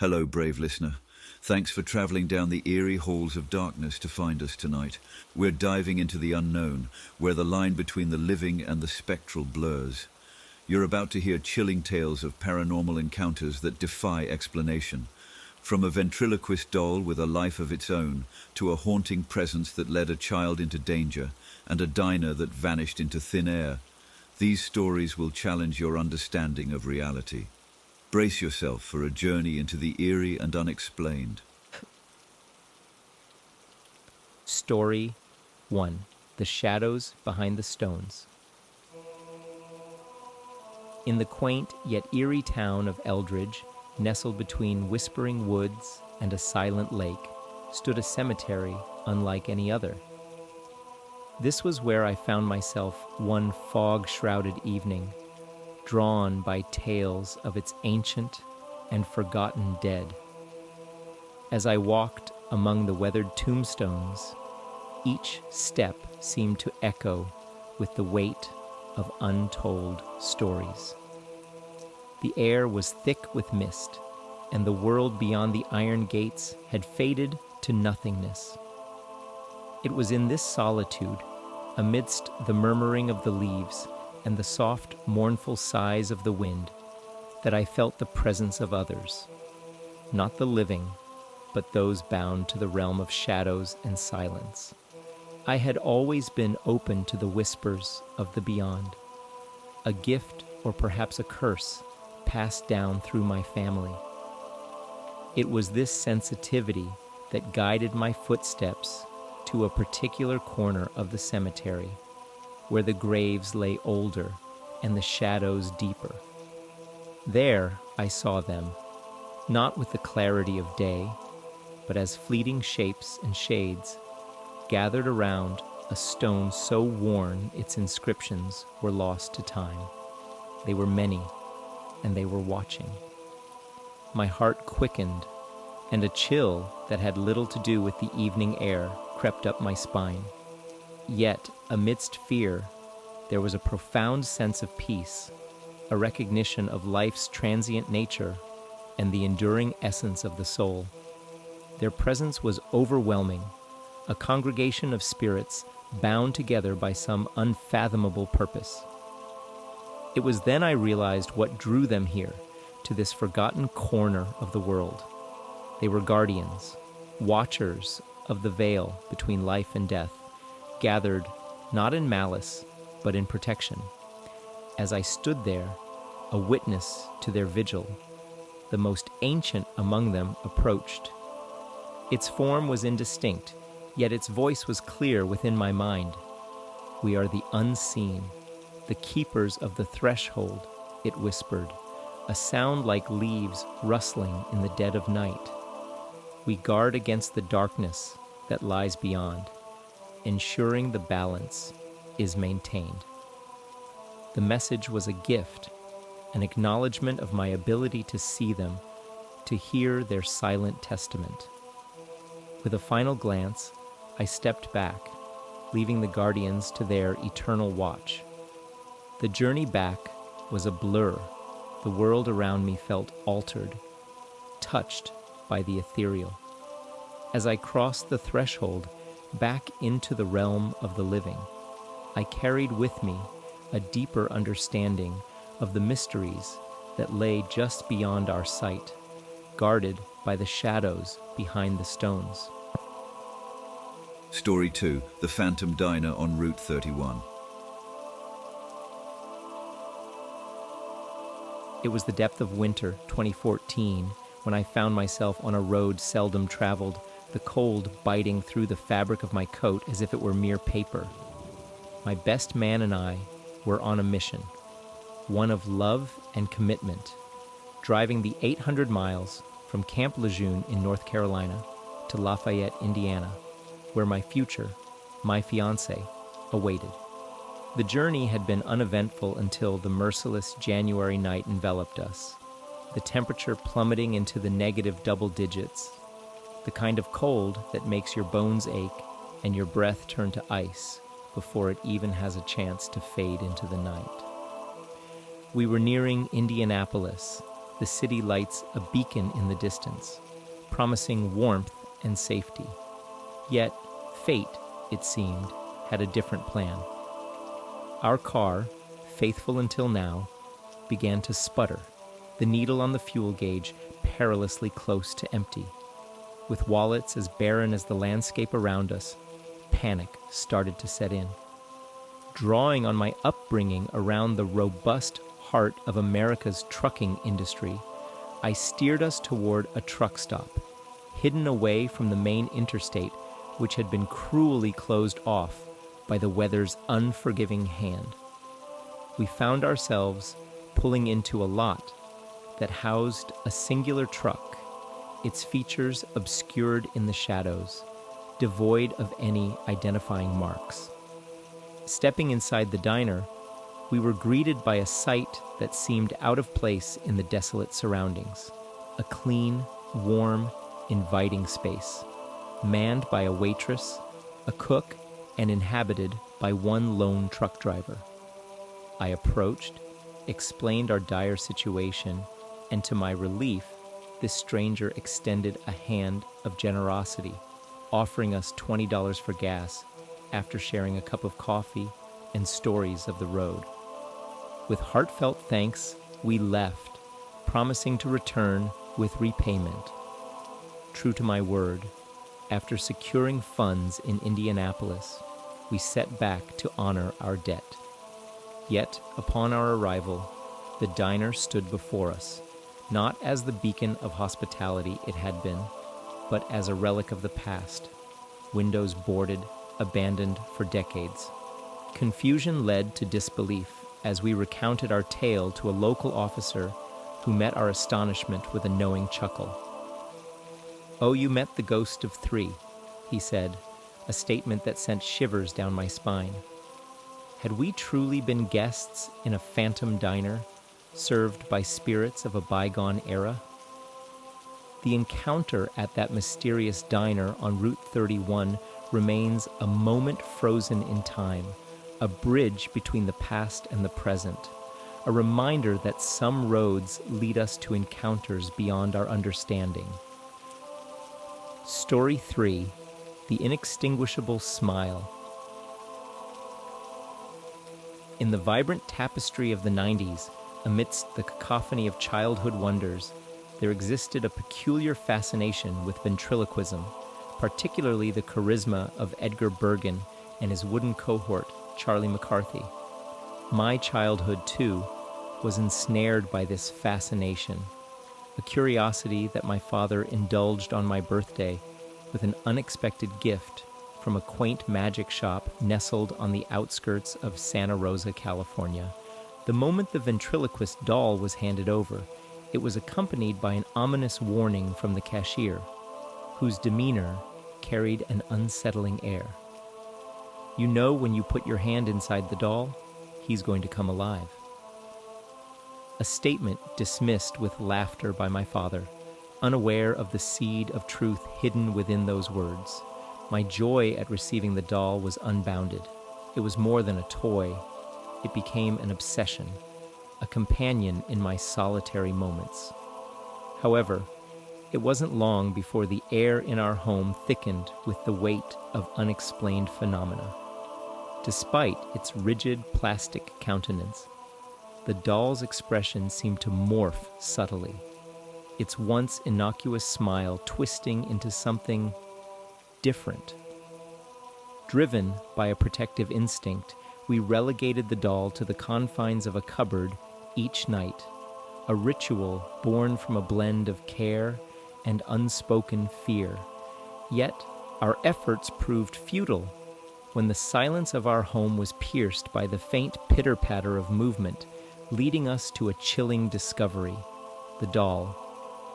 Hello, brave listener. Thanks for traveling down the eerie halls of darkness to find us tonight. We're diving into the unknown, where the line between the living and the spectral blurs. You're about to hear chilling tales of paranormal encounters that defy explanation. From a ventriloquist doll with a life of its own, to a haunting presence that led a child into danger, and a diner that vanished into thin air. These stories will challenge your understanding of reality. Brace yourself for a journey into the eerie and unexplained. Story 1. The Shadows Behind the Stones. In the quaint yet eerie town of Eldridge, nestled between whispering woods and a silent lake, stood a cemetery unlike any other. This was where I found myself one fog-shrouded evening, drawn by tales of its ancient and forgotten dead. As I walked among the weathered tombstones, each step seemed to echo with the weight of untold stories. The air was thick with mist, and the world beyond the iron gates had faded to nothingness. It was in this solitude, amidst the murmuring of the leaves and the soft, mournful sighs of the wind, that I felt the presence of others, not the living, but those bound to the realm of shadows and silence. I had always been open to the whispers of the beyond, a gift or perhaps a curse passed down through my family. It was this sensitivity that guided my footsteps to a particular corner of the cemetery, where the graves lay older and the shadows deeper. There I saw them, not with the clarity of day, but as fleeting shapes and shades, gathered around a stone so worn its inscriptions were lost to time. They were many, and they were watching. My heart quickened, and a chill that had little to do with the evening air crept up my spine. Yet, amidst fear, there was a profound sense of peace, a recognition of life's transient nature and the enduring essence of the soul. Their presence was overwhelming, a congregation of spirits bound together by some unfathomable purpose. It was then I realized what drew them here, to this forgotten corner of the world. They were guardians, watchers of the veil between life and death, gathered not in malice, but in protection. As I stood there, a witness to their vigil, the most ancient among them approached. Its form was indistinct, yet its voice was clear within my mind. "We are the unseen, the keepers of the threshold," it whispered, a sound like leaves rustling in the dead of night. "We guard against the darkness that lies beyond, ensuring the balance is maintained." The message was a gift, an acknowledgement of my ability to see them, to hear their silent testament. With a final glance, I stepped back, leaving the guardians to their eternal watch. The journey back was a blur. The world around me felt altered, touched by the ethereal. As I crossed the threshold back into the realm of the living, I carried with me a deeper understanding of the mysteries that lay just beyond our sight, guarded by the shadows behind the stones. Story 2. The Phantom Diner on Route 31. It was the depth of winter, 2014, when I found myself on a road seldom traveled, the cold biting through the fabric of my coat as if it were mere paper. My best man and I were on a mission, one of love and commitment, driving the 800 miles from Camp Lejeune in North Carolina to Lafayette, Indiana, where my future, my fiancée, awaited. The journey had been uneventful until the merciless January night enveloped us, the temperature plummeting into the negative double digits, the kind of cold that makes your bones ache and your breath turn to ice before it even has a chance to fade into the night. We were nearing Indianapolis, the city lights a beacon in the distance, promising warmth and safety. Yet, fate, it seemed, had a different plan. Our car, faithful until now, began to sputter, the needle on the fuel gauge perilously close to empty. With wallets as barren as the landscape around us, panic started to set in. Drawing on my upbringing around the robust heart of America's trucking industry, I steered us toward a truck stop, hidden away from the main interstate, which had been cruelly closed off by the weather's unforgiving hand. We found ourselves pulling into a lot that housed a singular truck, its features obscured in the shadows, devoid of any identifying marks. Stepping inside the diner, we were greeted by a sight that seemed out of place in the desolate surroundings. A clean, warm, inviting space, manned by a waitress, a cook, and inhabited by one lone truck driver. I approached, explained our dire situation, and to my relief, this stranger extended a hand of generosity, offering us $20 for gas after sharing a cup of coffee and stories of the road. With heartfelt thanks, we left, promising to return with repayment. True to my word, after securing funds in Indianapolis, we set back to honor our debt. Yet, upon our arrival, the diner stood before us, not as the beacon of hospitality it had been, but as a relic of the past, windows boarded, abandoned for decades. Confusion led to disbelief as we recounted our tale to a local officer who met our astonishment with a knowing chuckle. "Oh, you met the ghost of 3, he said, a statement that sent shivers down my spine. Had we truly been guests in a phantom diner, served by spirits of a bygone era? The encounter at that mysterious diner on Route 31 remains a moment frozen in time, a bridge between the past and the present, a reminder that some roads lead us to encounters beyond our understanding. Story 3: The Inextinguishable Smile. In the vibrant tapestry of the 90s, amidst the cacophony of childhood wonders, there existed a peculiar fascination with ventriloquism, particularly the charisma of Edgar Bergen and his wooden cohort, Charlie McCarthy. My childhood, too, was ensnared by this fascination, a curiosity that my father indulged on my birthday with an unexpected gift from a quaint magic shop nestled on the outskirts of Santa Rosa, California. The moment the ventriloquist doll was handed over, it was accompanied by an ominous warning from the cashier, whose demeanor carried an unsettling air. You know, when you put your hand inside the doll, he's going to come alive. A statement dismissed with laughter by my father, unaware of the seed of truth hidden within those words. My joy at receiving the doll was unbounded. It was more than a toy. It became an obsession, a companion in my solitary moments. However, it wasn't long before the air in our home thickened with the weight of unexplained phenomena. Despite its rigid plastic countenance, the doll's expression seemed to morph subtly, its once innocuous smile twisting into something different. Driven by a protective instinct, we relegated the doll to the confines of a cupboard each night, a ritual born from a blend of care and unspoken fear. Yet, our efforts proved futile when the silence of our home was pierced by the faint pitter-patter of movement, leading us to a chilling discovery: the doll,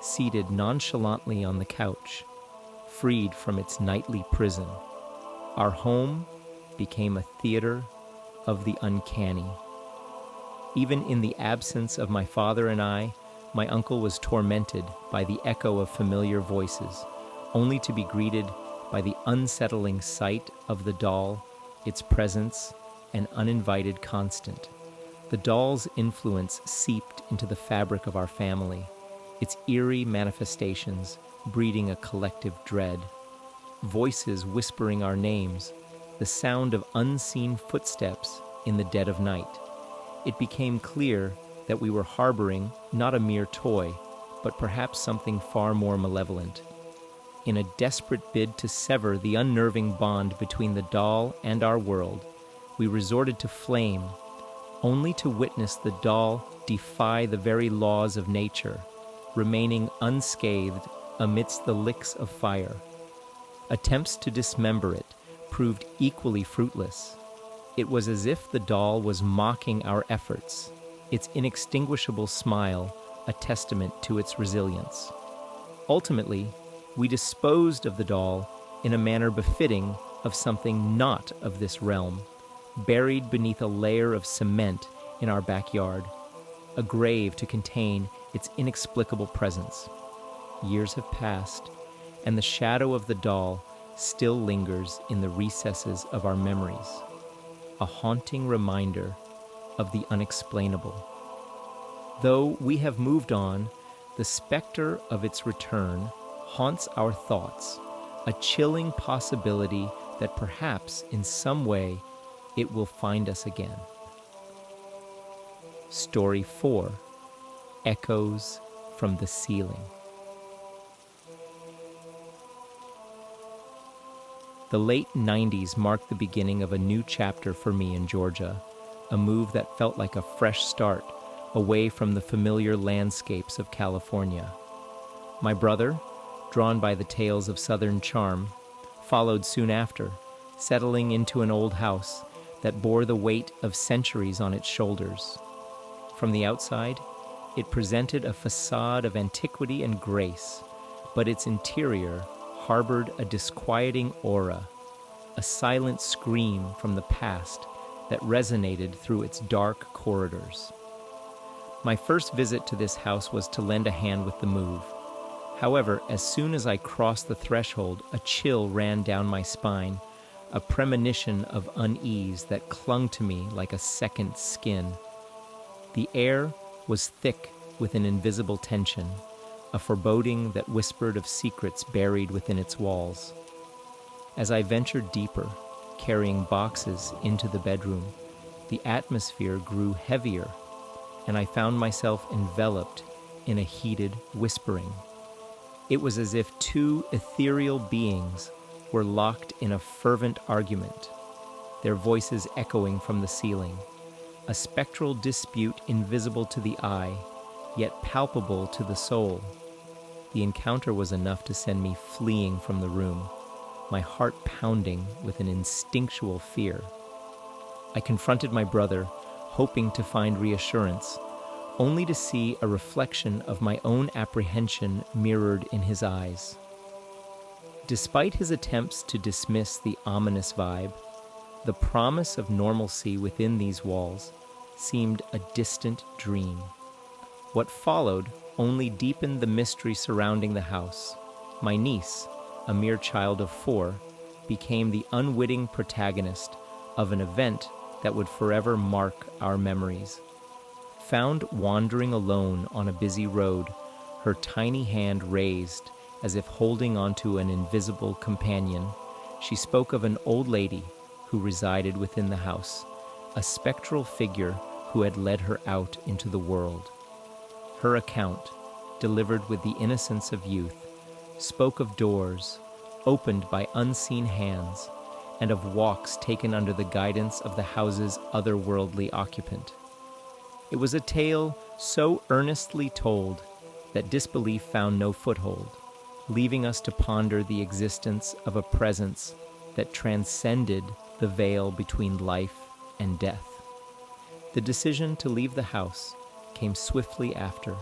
seated nonchalantly on the couch, freed from its nightly prison. Our home became a theater of the uncanny. Even in the absence of my father and I, my uncle was tormented by the echo of familiar voices, only to be greeted by the unsettling sight of the doll, its presence, an uninvited constant. The doll's influence seeped into the fabric of our family, its eerie manifestations breeding a collective dread. Voices whispering our names, the sound of unseen footsteps in the dead of night. It became clear that we were harboring not a mere toy, but perhaps something far more malevolent. In a desperate bid to sever the unnerving bond between the doll and our world, we resorted to flame, only to witness the doll defy the very laws of nature, remaining unscathed amidst the licks of fire. Attempts to dismember it proved equally fruitless. It was as if the doll was mocking our efforts, its inextinguishable smile a testament to its resilience. Ultimately, we disposed of the doll in a manner befitting of something not of this realm, buried beneath a layer of cement in our backyard, a grave to contain its inexplicable presence. Years have passed, and the shadow of the doll still lingers in the recesses of our memories, a haunting reminder of the unexplainable. Though we have moved on, the specter of its return haunts our thoughts, a chilling possibility that perhaps in some way it will find us again. Story 4: Echoes from the Ceiling. The late 90s marked the beginning of a new chapter for me in Georgia, a move that felt like a fresh start, away from the familiar landscapes of California. My brother, drawn by the tales of Southern charm, followed soon after, settling into an old house that bore the weight of centuries on its shoulders. From the outside, it presented a facade of antiquity and grace, but its interior harbored a disquieting aura, a silent scream from the past that resonated through its dark corridors. My first visit to this house was to lend a hand with the move. However, as soon as I crossed the threshold, a chill ran down my spine, a premonition of unease that clung to me like a second skin. The air was thick with an invisible tension, a foreboding that whispered of secrets buried within its walls. As I ventured deeper, carrying boxes into the bedroom, the atmosphere grew heavier, and I found myself enveloped in a heated whispering. It was as if two ethereal beings were locked in a fervent argument, their voices echoing from the ceiling, a spectral dispute invisible to the eye, yet palpable to the soul. The encounter was enough to send me fleeing from the room, my heart pounding with an instinctual fear. I confronted my brother, hoping to find reassurance, only to see a reflection of my own apprehension mirrored in his eyes. Despite his attempts to dismiss the ominous vibe, the promise of normalcy within these walls seemed a distant dream. What followed only deepened the mystery surrounding the house. My niece, a mere child of 4, became the unwitting protagonist of an event that would forever mark our memories. Found wandering alone on a busy road, her tiny hand raised as if holding onto an invisible companion, she spoke of an old lady who resided within the house, a spectral figure who had led her out into the world. Her account, delivered with the innocence of youth, spoke of doors opened by unseen hands and of walks taken under the guidance of the house's otherworldly occupant. It was a tale so earnestly told that disbelief found no foothold, leaving us to ponder the existence of a presence that transcended the veil between life and death. The decision to leave the house came swiftly after,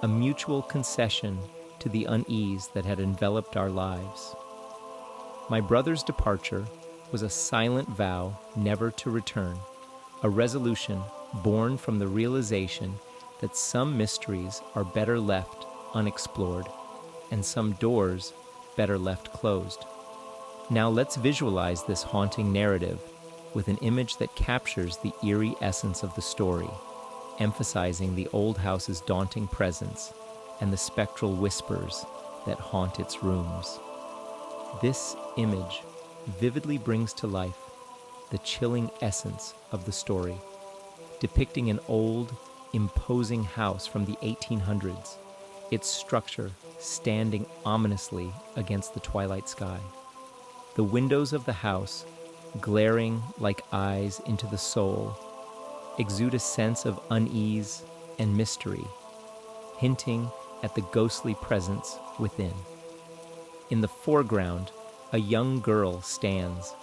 a mutual concession to the unease that had enveloped our lives. My brother's departure was a silent vow never to return, a resolution born from the realization that some mysteries are better left unexplored, and some doors better left closed. Now let's visualize this haunting narrative, with an image that captures the eerie essence of the story, emphasizing the old house's daunting presence and the spectral whispers that haunt its rooms. This image vividly brings to life the chilling essence of the story, depicting an old, imposing house from the 1800s, its structure standing ominously against the twilight sky. The windows of the house, glaring like eyes into the soul, exude a sense of unease and mystery, hinting at the ghostly presence within. In the foreground, a young girl stands,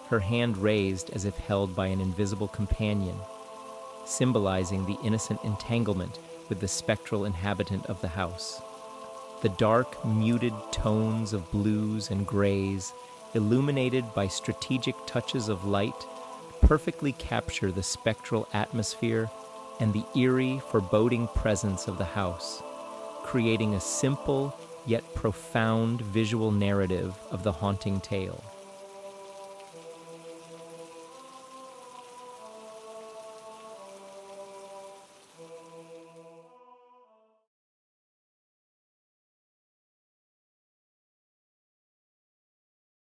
her hand raised as if held by an invisible companion, symbolizing the innocent entanglement with the spectral inhabitant of the house. The dark, muted tones of blues and grays, illuminated by strategic touches of light, perfectly capture the spectral atmosphere and the eerie, foreboding presence of the house, creating a simple yet profound visual narrative of the haunting tale.